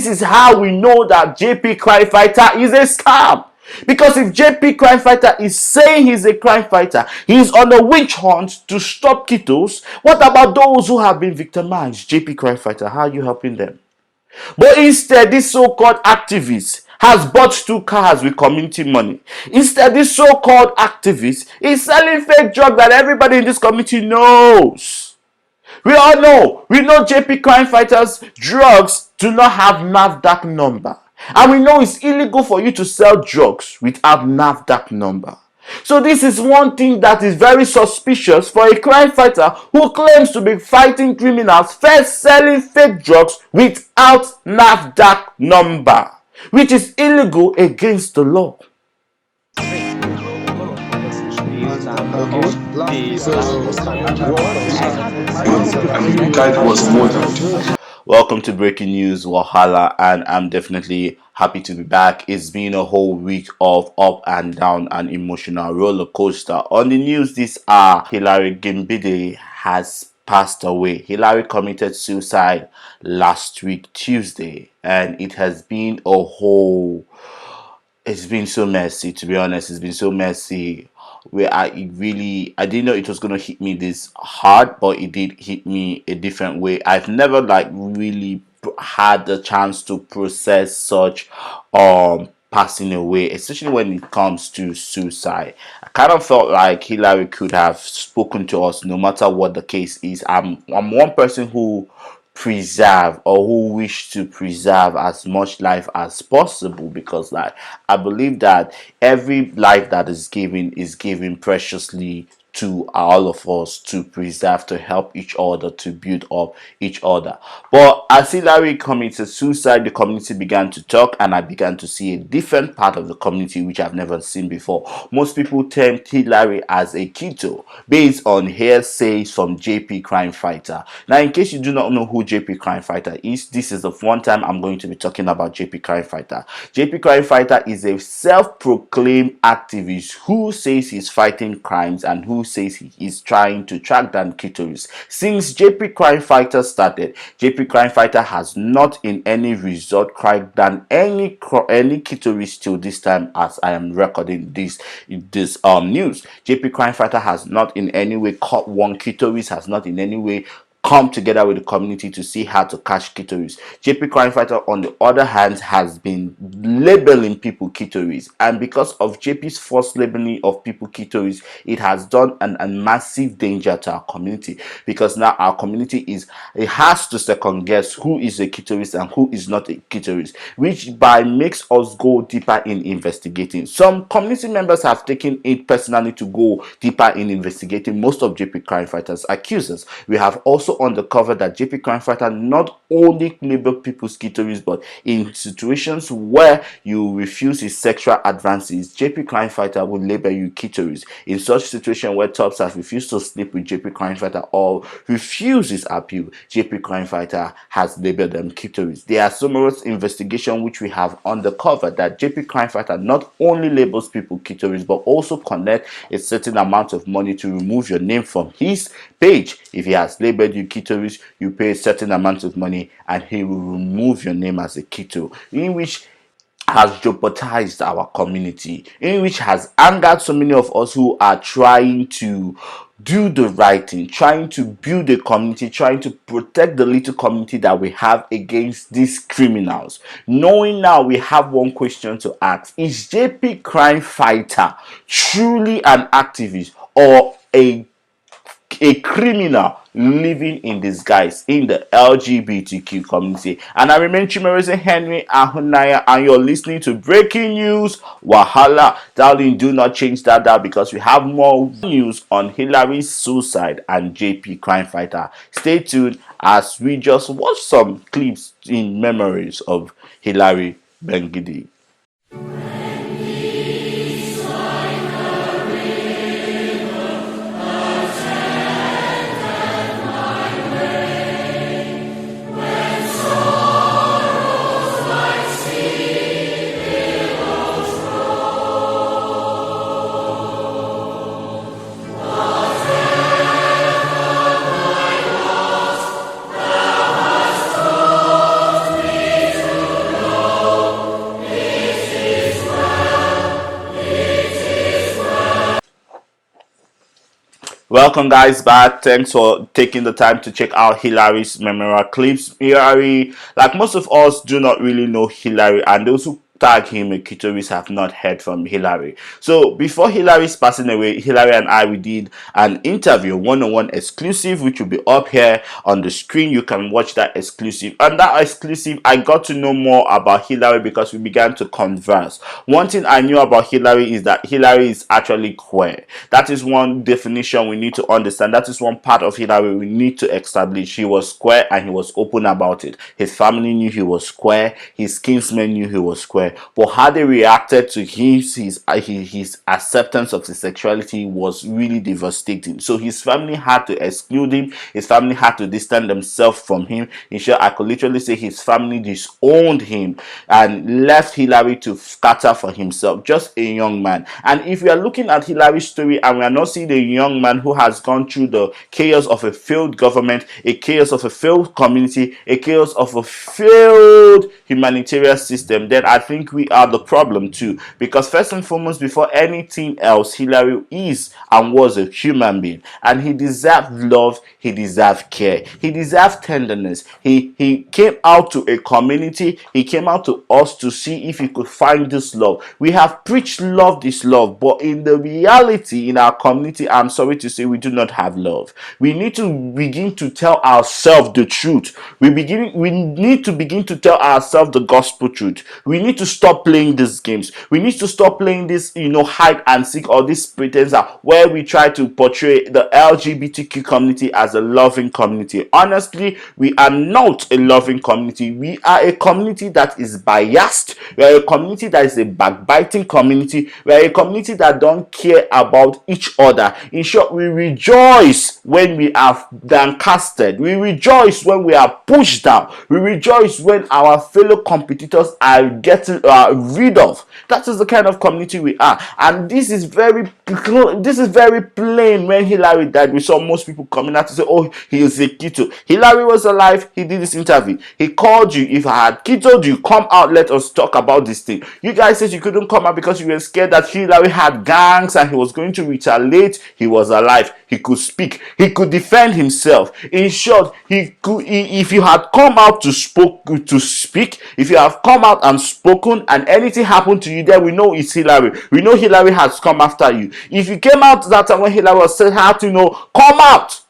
this is how we know that JP Crime Fighter is a scam. Because if JP Crime Fighter is saying he's a crime fighter, he's on a witch hunt to stop ketos, what about those who have been victimized? JP Crime Fighter, how are you helping them? But instead, this so-called activist has bought 2 cars with community money. Instead, this so-called activist is selling fake drugs that everybody in this community knows. We all know. We know JP Crime Fighters drugs do not have NAFDAC number. And we know it's illegal for you to sell drugs without NAFDAC number. So this is one thing that is very suspicious for a crime fighter who claims to be fighting criminals, first selling fake drugs without NAFDAC number, which is illegal against the law. Welcome to Breaking News Wahala, and I'm definitely happy to be back. It's been a whole week of up and down and emotional roller coaster. On the news this hour, Hilary Gbinde has passed away. Hilary committed suicide last week Tuesday, and it has been it's been so messy, to be honest. It's been so messy where I didn't know it was going to hit me this hard, but it did hit me a different way. I've never really had the chance to process such passing away, especially when it comes to suicide. I kind of felt like Hilary could have spoken to us no matter what the case is. I'm one person who preserve or who wish to preserve as much life as possible, because I believe that every life that is given preciously to all of us to preserve, to help each other, to build up each other. But as Hilary committed suicide, the community began to talk, and I began to see a different part of the community which I've never seen before. Most people termed Hilary as a keto based on hearsays from JP Crime Fighter. Now, in case you do not know who JP Crime Fighter is, this is the one time I'm going to be talking about JP Crime Fighter. JP Crime Fighter is a self-proclaimed activist who says he's fighting crimes and who says he is trying to track down ketoris. Since JP Crime Fighter started, JP Crime Fighter has not in any resort cracked down any ketoris till this time as I am recording this news. JP Crime Fighter has not in any way caught one ketoris, has not in any way come together with the community to see how to catch ketoris. JP Crime Fighter, on the other hand, has been labeling people ketoris, and because of JP's first labeling of people ketoris, it has done a massive danger to our community, because now our community has to second guess who is a ketoris and who is not a ketoris, which makes us go deeper in investigating. Some community members have taken it personally to go deeper in investigating most of JP Crime Fighter's accusers. We have also uncovered that JP Crime Fighter not only label people's ketoris, but in situations where you refuse his sexual advances, JP Crime Fighter will label you ketoris. In such situation where tops have refused to sleep with JP Crime Fighter or refuse his appeal, JP Crime Fighter has labeled them ketoris. There are numerous investigations which we have uncovered that JP Crime Fighter not only labels people ketoris, but also collect a certain amount of money to remove your name from his page. If he has labeled you ketoris, you pay a certain amount of money and he will remove your name as a keto, in which has jeopardized our community, in which has angered so many of us who are trying to do the right thing, trying to build a community, trying to protect the little community that we have against these criminals. Knowing now, we have one question to ask: is JP Crime Fighter truly an activist or a criminal living in disguise in the LGBTQ community? And I remain Chimereze Henry Ahunaya, and you're listening to Breaking News Wahala. Darling, do not change that dial, because we have more news on Hilary's suicide and JP Crime Fighter. Stay tuned as we just watch some clips in memories of Hilary Gbinde. Welcome, guys, back. Thanks for taking the time to check out Hilary's memorial clips. Hilary, like most of us, do not really know Hilary, and those who tag him a clitoris have not heard from Hilary. So before Hilary's passing away, Hilary and we did an interview, one-on-one exclusive, which will be up here on the screen. You can watch that exclusive. And that exclusive, I got to know more about Hilary because we began to converse. One thing I knew about Hilary is that Hilary is actually queer. That is one definition we need to understand. That is one part of Hilary we need to establish. He was queer and he was open about it. His family knew he was queer. His kinsmen knew he was queer. But how they reacted to his acceptance of his sexuality was really devastating. So his family had to exclude him. His family had to distance themselves from him. In short, I could literally say his family disowned him and left Hilary to scatter for himself. Just a young man. And if we are looking at Hilary's story and we are not seeing a young man who has gone through the chaos of a failed government, a chaos of a failed community, a chaos of a failed humanitarian system, then I think we are the problem too. Because first and foremost, before anything else, Hilary is and was a human being, and he deserved love, he deserved care, he deserved tenderness. He came out to a community, he came out to us to see if he could find this love. We have preached love, this love, but in the reality in our community, I'm sorry to say, we do not have love. We need to begin to tell ourselves the truth. We need to begin to tell ourselves the gospel truth. We need to stop playing these games. We need to stop playing this, hide and seek, or this pretense where we try to portray the LGBTQ community as a loving community. Honestly, we are not a loving community. We are a community that is biased. We are a community that is a backbiting community. We are a community that don't care about each other. In short, we rejoice when we are downcasted. We rejoice when we are pushed down. We rejoice when our fellow competitors are getting rid of. That is the kind of community we are, and this is very plain. When Hilary died, we saw most people coming out to say, oh, he is a keto. Hilary was alive, he did this interview, he called you. If I had ketoed you, come out, let us talk about this thing. You guys said you couldn't come out because you were scared that Hilary had gangs and he was going to retaliate. He was alive, he could speak, he could defend himself. In short, if you had come out to speak, if you have come out and spoken and anything happened to you, then we know it's Hilary. We know Hilary has come after you. If you came out that time when Hilary was said, how to know, come out.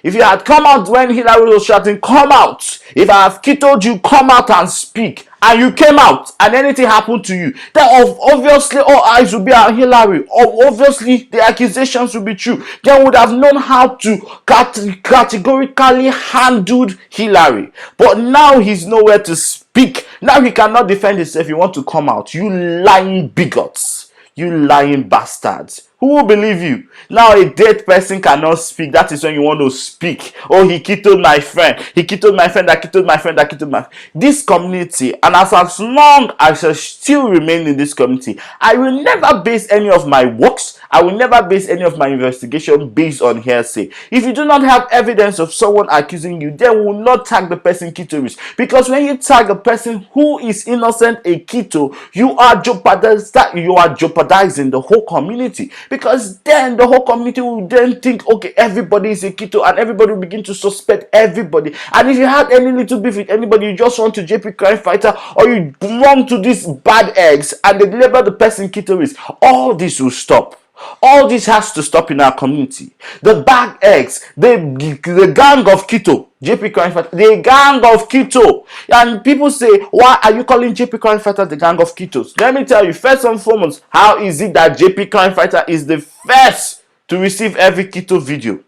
If you had come out when Hilary was shouting, come out. If I have told you, come out and speak, and you came out and anything happened to you, then obviously all eyes will be on Hilary. Obviously the accusations will be true. They would have known how to categorically handle Hilary. But now he's nowhere to speak. Now he cannot defend himself. You want to come out. You lying bigots. You lying bastards. Who will believe you? Now a dead person cannot speak. That is when you want to speak. Oh, he killed my friend. He killed my friend. That killed my friend. That killed my friend. This community, and as long as I still remain in this community, I will never base any of my works, I will never base any of my investigation based on hearsay. If you do not have evidence of someone accusing you, then we will not tag the person clitoris. Because when you tag a person who is innocent a keto, you are jeopardizing the whole community. Because then the whole community will then think, okay, everybody is a keto, and everybody will begin to suspect everybody. And if you had any little beef with anybody, you just run to JP Crime Fighter, or you run to these bad eggs and they label the person clitoris. All this will stop. All this has to stop in our community. The bad eggs, the gang of keto, JP Crime Fighter, the gang of keto. And people say, why are you calling JP Crime Fighter the gang of ketos? Let me tell you, first and foremost, how is it that JP Crime Fighter is the first to receive every keto video?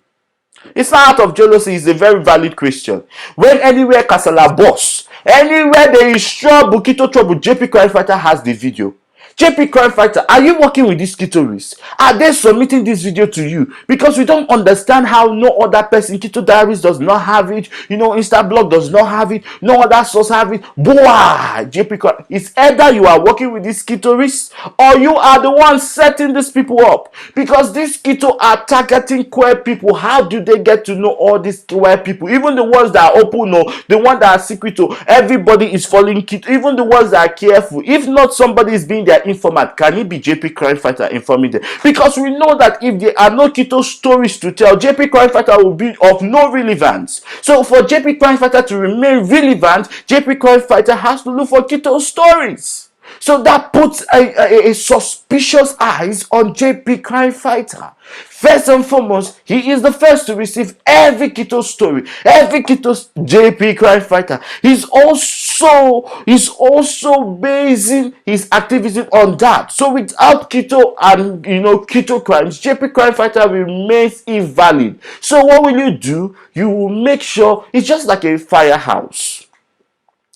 It's not out of jealousy, it's a very valid question. When anywhere Kasala boss, anywhere there is trouble, keto trouble, JP Crime Fighter has the video. JP Crime Fighter, are you working with these clitoris? Are they submitting this video to you? Because we don't understand how no other person, Keto Diaries does not have it, Instablog does not have it, no other source have it. Boah, JP Crime, it's either you are working with these clitoris or you are the one setting these people up. Because these keto are targeting queer people. How do they get to know all these queer people? Even the ones that are open, the ones that are secret, everybody is following keto. Even the ones that are careful. If not, somebody is being their informant, can it be JP Crime Fighter informing them? Because we know that if there are no keto stories to tell, JP Crime Fighter will be of no relevance. So for JP Crime Fighter to remain relevant, JP Crime Fighter has to look for keto stories. So that puts a suspicious eyes on JP Crime Fighter. First and foremost, he is the first to receive every keto story, every keto JP Crime Fighter. He's also basing his activism on that. So without keto and keto crimes, JP Crime Fighter remains invalid. So what will you do? You will make sure it's just like a firehouse.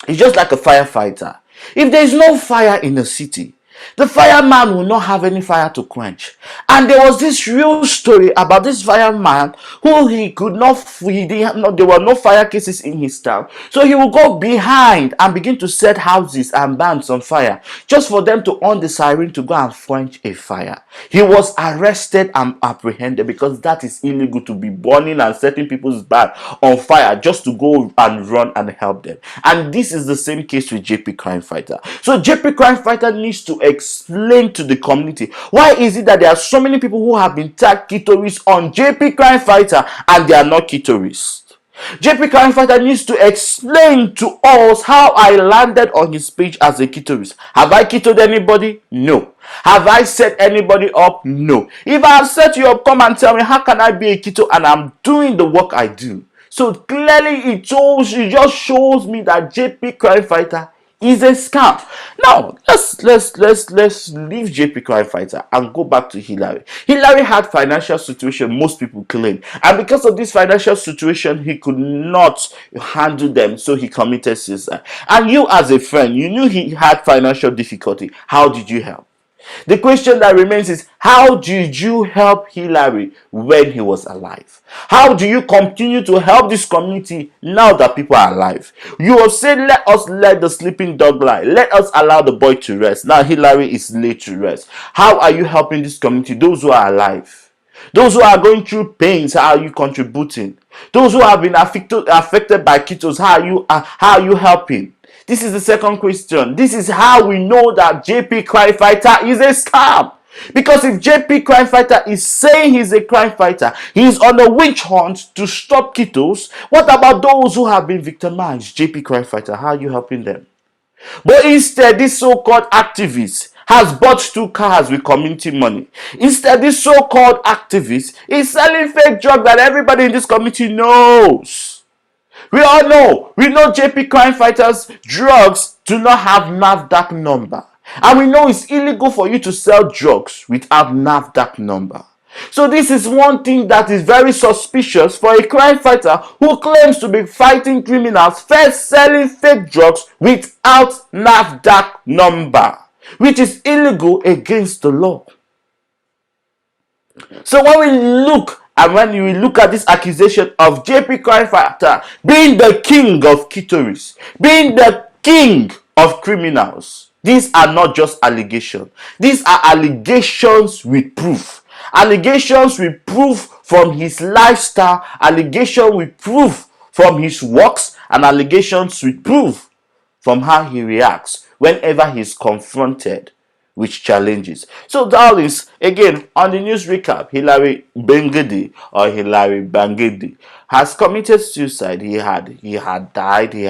It's just like a firefighter. If there is no fire in the city, the fireman will not have any fire to quench. And there was this real story about this fireman who there were no fire cases in his town. So he will go behind and begin to set houses and barns on fire just for them to on the siren to go and quench a fire. He was arrested and apprehended because that is illegal, to be burning and setting people's barn on fire just to go and run and help them. And this is the same case with JP Crime Fighter. So JP Crime Fighter needs to explain to the community why is it that there are so many people who have been tagged ketoists on JP Crime Fighter and they are not ketoists. JP Crime Fighter needs to explain to us how I landed on his page as a ketoist. Have I ketoed anybody? No. Have I set anybody up? No. If I have set you up, come and tell me, how can I be a keto and I'm doing the work I do? So clearly it just shows me that JP Crime Fighter is a scam. Now let's leave JP Crime Fighter and go back to Hilary. Hilary had financial situation, most people claim, and because of this financial situation he could not handle them, so he committed suicide. And you as a friend, you knew he had financial difficulty. How did you help? The question that remains is, how did you help Hilary when he was alive? How do you continue to help this community now that people are alive? You will say, let us let the sleeping dog lie. Let us allow the boy to rest. Now Hilary is laid to rest. How are you helping this community, those who are alive? Those who are going through pains, how are you contributing? Those who have been affected by ketos, how are you helping? This is the second question. This is how we know that JP Crime Fighter is a scam. Because if JP Crime Fighter is saying he's a crime fighter, he's on a witch hunt to stop ketos, what about those who have been victimized? JP Crime Fighter, how are you helping them? But instead, this so-called activist has bought 2 cars with community money. Instead, this so-called activist is selling fake drugs that everybody in this community knows. We all know. We know JP Crime Fighters drugs do not have NAFDAC number. And we know it's illegal for you to sell drugs without NAFDAC number. So this is one thing that is very suspicious for a crime fighter who claims to be fighting criminals, first selling fake drugs without NAFDAC number, which is illegal against the law. So when you look at this accusation of JP Crime Fighter being the king of ketoists, being the king of criminals, these are not just allegations. These are allegations with proof. Allegations with proof from his lifestyle, allegations with proof from his works, and allegations with proof from how he reacts whenever he's confronted with challenges. So darlings, again on the news recap, Hilary Gbinde or Hilary Bangede has committed suicide. He had died. He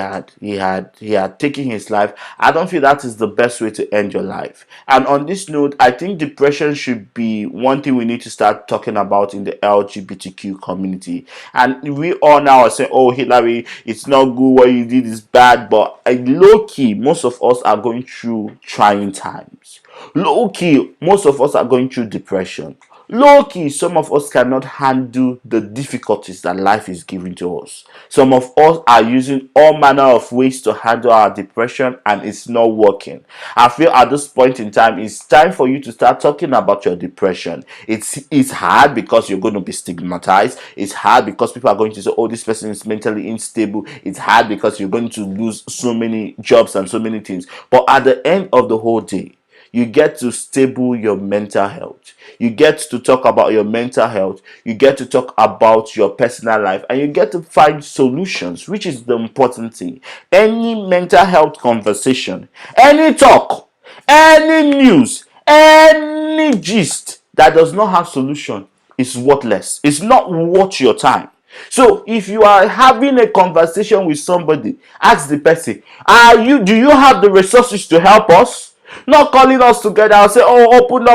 had taken his life. I don't feel that is the best way to end your life. And on this note, I think depression should be one thing we need to start talking about in the LGBTQ community. And we all now are saying, oh Hilary, it's not good, what you did is bad, but low key, most of us are going through trying times. Low key, most of us are going through depression. Low key, some of us cannot handle the difficulties that life is giving to us. Some of us are using all manner of ways to handle our depression and it's not working. I feel at this point in time, it's time for you to start talking about your depression. It's hard because you're going to be stigmatized. It's hard because people are going to say, oh, this person is mentally unstable. It's hard because you're going to lose so many jobs and so many things. But at the end of the whole day, you get to stable your mental health. You get to talk about your mental health. You get to talk about your personal life. And you get to find solutions, which is the important thing. Any mental health conversation, any talk, Any news, any gist that does not have solution is worthless. It's not worth your time. So if you are having a conversation with somebody, ask the person, do you have the resources to help us? Not calling us together and say, oh, open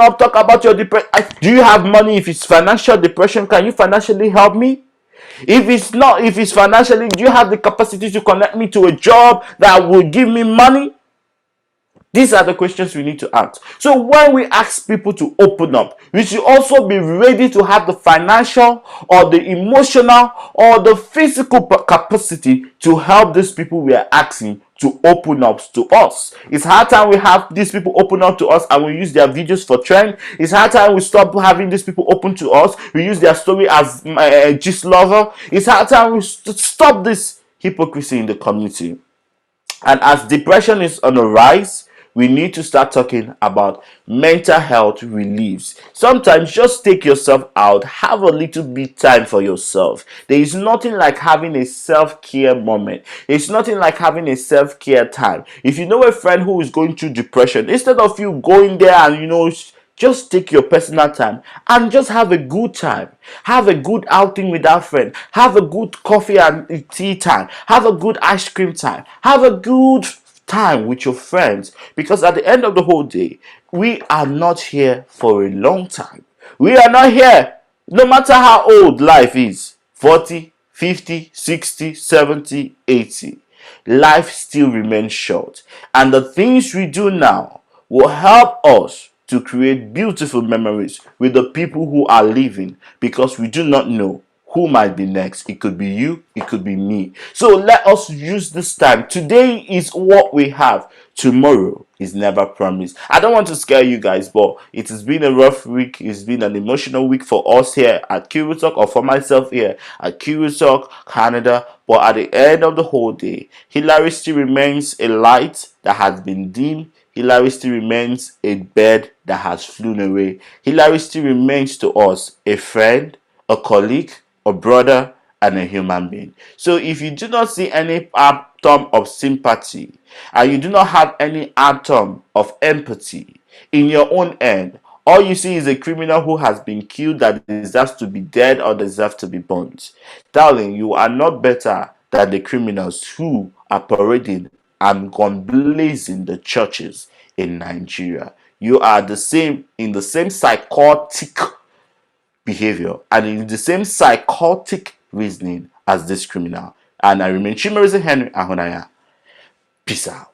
up, talk about your depression. Do you have money? If it's financial depression, can you financially help me? If it's not, if it's financially, do you have the capacity to connect me to a job that will give me money? These are the questions we need to ask. So when we ask people to open up, we should also be ready to have the financial or the emotional or the physical capacity to help these people we are asking to open up to us. It's hard time we have these people open up to us and we use their videos for trend. It's hard time we stop having these people open to us. We use their story as gist lover. It's hard time we stop this hypocrisy in the community. And as depression is on the rise, we need to start talking about mental health reliefs. Sometimes just take yourself out, have a little bit time for yourself. There is nothing like having a self-care moment. It's nothing like having a self-care time. If you know a friend who is going through depression, instead of you going there and just take your personal time and just have a good time. Have a good outing with that friend. Have a good coffee and tea time. Have a good ice cream time. Have a good time with your friends. Because at the end of the whole day, we are not here for a long time. We are not here, no matter how old life is, 40, 50, 60, 70, 80. Life still remains short. And the things we do now will help us to create beautiful memories with the people who are living, because we do not know who might be next. It could be you, it could be me. So let us use this time. Today is what we have. Tomorrow is never promised. I don't want to scare you guys, but it has been a rough week. It's been an emotional week for us here at Curious Talk, or for myself here at Curious Talk Canada. But at the end of the whole day, Hilary still remains a light that has been dimmed. Hilary still remains a bird that has flown away. Hilary still remains to us a friend, a colleague, a brother, and a human being. So if you do not see any atom of sympathy and you do not have any atom of empathy in your own end, all you see is a criminal who has been killed that deserves to be dead or deserves to be burnt. Darling, you are not better than the criminals who are parading and gone blazing the churches in Nigeria. You are the same, in the same psychotic behavior and in the same psychotic reasoning as this criminal. And I remain Chimerise Henry Ahonaya. Peace out.